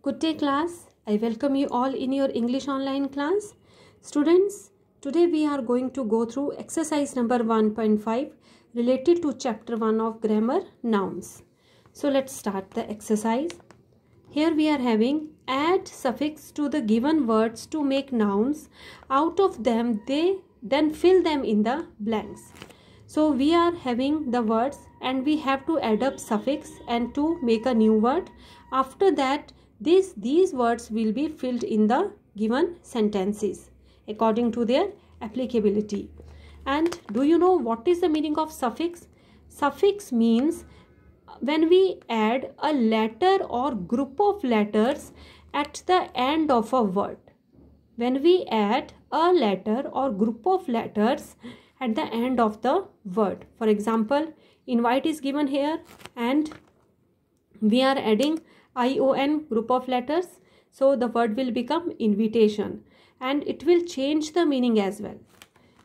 Good day class. I welcome you all in your English online class. Students, today we are going to go through exercise number 1.5 related to chapter 1 of grammar nouns. So let's start the exercise. Here we are having add suffix to the given words to make nouns. Out of them they then fill them in the blanks. So we are having the words and we have to add up suffix and to make a new word. After that these words will be filled in the given sentences according to their applicability. And do you know what is the meaning of suffix? Suffix means when we add a letter or group of letters at the end of a word. When we add a letter or group of letters at the end of the word. For example, invite is given here and we are adding ION group of letters. So the word will become invitation and it will change the meaning as well.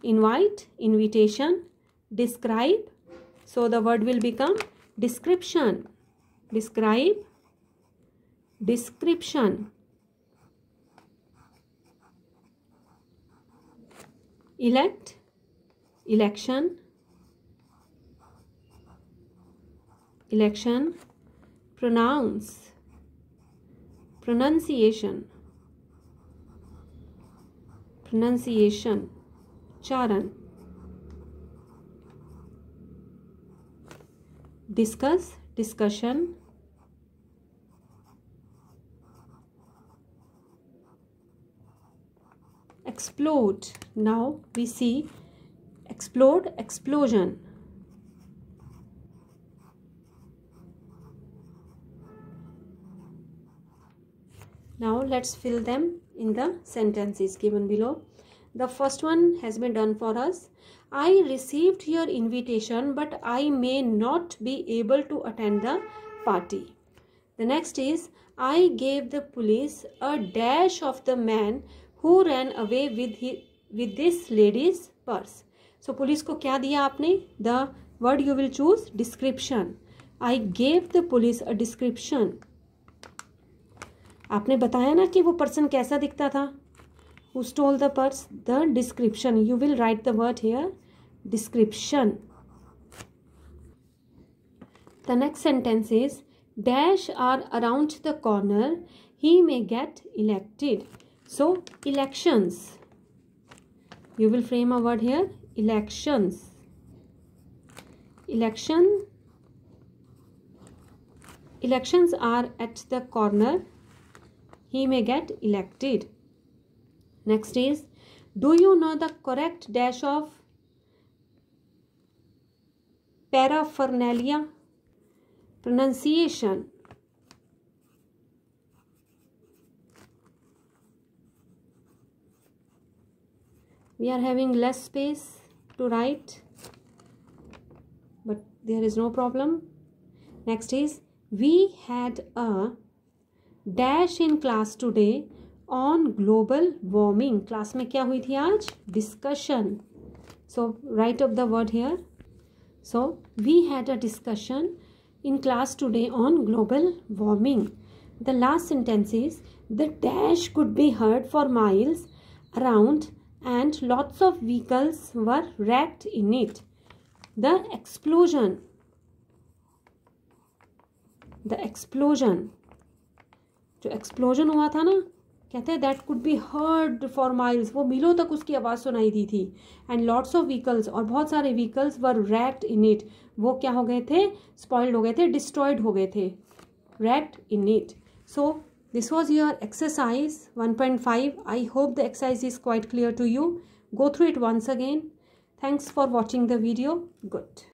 Invite, invitation, describe. So the word will become description. Describe, description. Elect, election, election. Pronounce, pronunciation, pronunciation. Charan. Discuss, discussion. Explode. Now we see explode, explosion. Now let's fill them in the sentences given below. The first one has been done for us. I received your invitation but I may not be able to attend the party. The next is I gave the police a dash of the man who ran away with this lady's purse. So police को क्या दिया आपने? The word you will choose description. I gave the police a description. आपने बताया ना कि वो person कैसा दिखता था. Who stole the purse? The description. You will write the word here. Description. The next sentence is dash are around the corner. He may get elected. So elections. You will frame a word here. Elections. Election. Elections are at the corner. He may get elected. Next is, do you know the correct dash of paraphernalia? Pronunciation. We are having less space to write, but there is no problem. Next is, we had a dash in class today on global warming. Class में क्या हुई थी आज? Discussion. So write up the word here. So we had a discussion in class today on global warming. The last sentence is the dash could be heard for miles around and lots of vehicles were wrecked in it. The explosion. The explosion. जो explosion हुआ था ना, कहते हैं that could be heard for miles. वो मीलों तक उसकी आवाज़ सुनाई दी थी. एंड लॉट्स ऑफ व्हीकल्स, और बहुत सारे vehicles were raked in it. वो क्या हो गए थे? स्पॉइल्ड हो गए थे, डिस्ट्रॉयड हो गए थे. Wrecked in it. So this was your exercise 1.5. I hope the exercise is quite clear to you. Go through it once again. Thanks for watching the video. Good.